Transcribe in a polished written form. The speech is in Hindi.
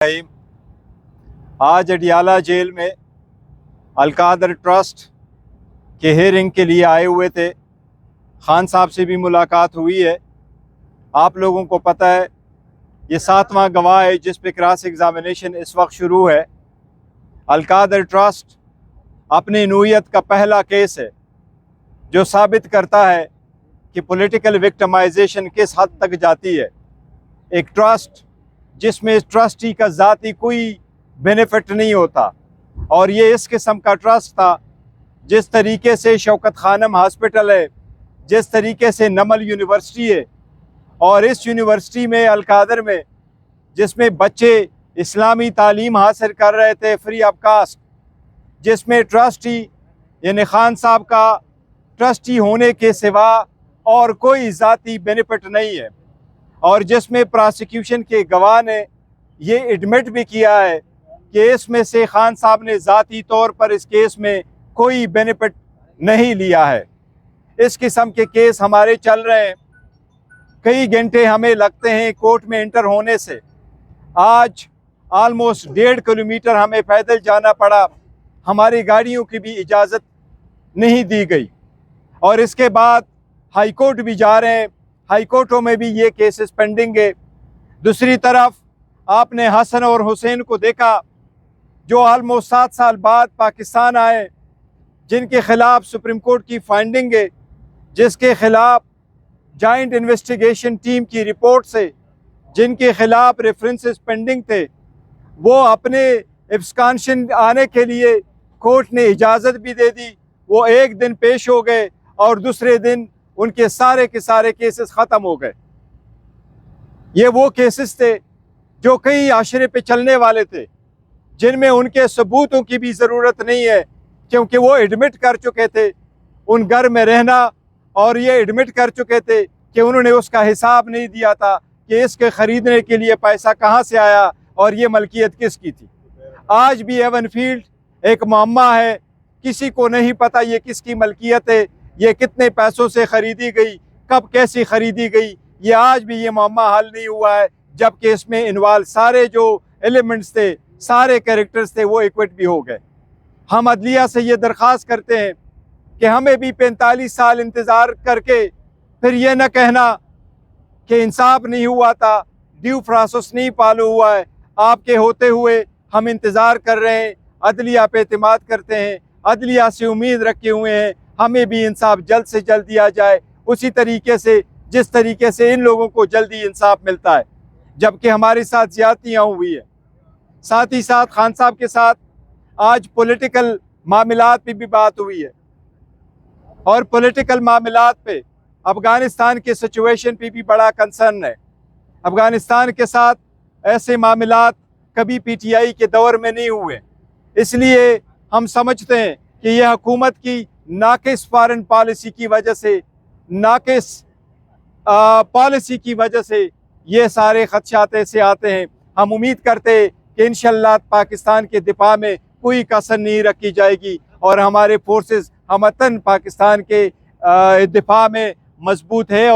आज अडियाला जेल में अलकादर ट्रस्ट के हेयरिंग के लिए आए हुए थे। खान साहब से भी मुलाकात हुई है। आप लोगों को पता है ये 7वां गवाह है जिस पे क्रॉस एग्जामिनेशन इस वक्त शुरू है। अलकादर ट्रस्ट अपनी नूयत का पहला केस है जो साबित करता है कि पॉलिटिकल विक्टिमाइजेशन किस हद तक जाती है। एक ट्रस्ट जिसमें इस ट्रस्टी का ज़ाती कोई बेनिफिट नहीं होता, और ये इस किस्म का ट्रस्ट था। जिस तरीके से शौकत खानम हॉस्पिटल है, जिस तरीके से नमल यूनिवर्सिटी है, और इस यूनिवर्सिटी में अलकादर में जिसमें बच्चे इस्लामी तालीम हासिल कर रहे थे फ्री ऑफ कास्ट, जिसमें ट्रस्टी यानी खान साहब का ट्रस्टी होने के सिवा और कोई ज़ाती बेनिफिट नहीं है, और जिसमें प्रोसिक्यूशन के गवाह ने ये एडमिट भी किया है कि इसमें से खान साहब ने ज़ाती तौर पर इस केस में कोई बेनिफिट नहीं लिया है। इस किस्म के केस हमारे चल रहे हैं। कई घंटे हमें लगते हैं कोर्ट में एंटर होने से। आज ऑलमोस्ट 1.5 किलोमीटर हमें पैदल जाना पड़ा। हमारी गाड़ियों की भी इजाज़त नहीं दी गई, और इसके बाद हाई कोर्ट भी जा रहे हैं। हाई कोर्टों में भी ये केसेस पेंडिंग है। दूसरी तरफ आपने हसन और हुसैन को देखा जो ऑलमोस्ट 7 साल बाद पाकिस्तान आए, जिनके खिलाफ सुप्रीम कोर्ट की फाइंडिंग है, जिसके खिलाफ जॉइंट इन्वेस्टिगेशन टीम की रिपोर्ट से जिनके खिलाफ रेफरेंसेस पेंडिंग थे, वो अपने एब्सकॉन्शन आने के लिए कोर्ट ने इजाज़त भी दे दी। वो एक दिन पेश हो गए और दूसरे दिन उनके सारे के सारे केसेस ख़त्म हो गए। ये वो केसेस थे जो कई आशरे पे चलने वाले थे, जिनमें उनके सबूतों की भी ज़रूरत नहीं है, क्योंकि वो एडमिट कर चुके थे उन घर में रहना, और ये एडमिट कर चुके थे कि उन्होंने उसका हिसाब नहीं दिया था कि इसके ख़रीदने के लिए पैसा कहाँ से आया और ये मलकियत किसकी थी। आज भी एवन फील्ड एक मामला है, किसी को नहीं पता ये किसकी मलकियत है, ये कितने पैसों से ख़रीदी गई, कब कैसी ख़रीदी गई। ये आज भी ये मामला हल नहीं हुआ है, जबकि इसमें इन्वॉल्व सारे जो एलिमेंट्स थे, सारे कैरेक्टर्स थे, वो इक्विट भी हो गए। हम अदलिया से ये दरख्वास्त करते हैं कि हमें भी 45 साल इंतज़ार करके फिर ये न कहना कि इंसाफ नहीं हुआ था, ड्यू प्रोसेस नहीं फॉलो हुआ है। आपके होते हुए हम इंतज़ार कर रहे हैं, अदलिया पे एतमाद करते हैं, अदलिया से उम्मीद रखे हुए हैं हमें भी इंसाफ जल्द से जल्द दिया जाए, उसी तरीके से जिस तरीके से इन लोगों को जल्दी इंसाफ मिलता है, जबकि हमारे साथ ज़्यादतियाँ हुई है। साथ ही साथ खान साहब के साथ आज पॉलिटिकल मामलात पे भी बात हुई है, और पॉलिटिकल मामलात पे अफ़गानिस्तान के सिचुएशन पे भी बड़ा कंसर्न है। अफ़गानिस्तान के साथ ऐसे मामलात कभी PTI के दौर में नहीं हुए, इसलिए हम समझते हैं कि यह हुकूमत की नाकिस फॉरेन पॉलिसी की वजह से, नाकिस पॉलिसी की वजह से ये सारे खदशात ऐसे आते हैं। हम उम्मीद करते हैं कि इंशाअल्लाह पाकिस्तान के दिफा में कोई कसर नहीं रखी जाएगी, और हमारे फोर्सेस हमतन पाकिस्तान के दिफा में मजबूत है।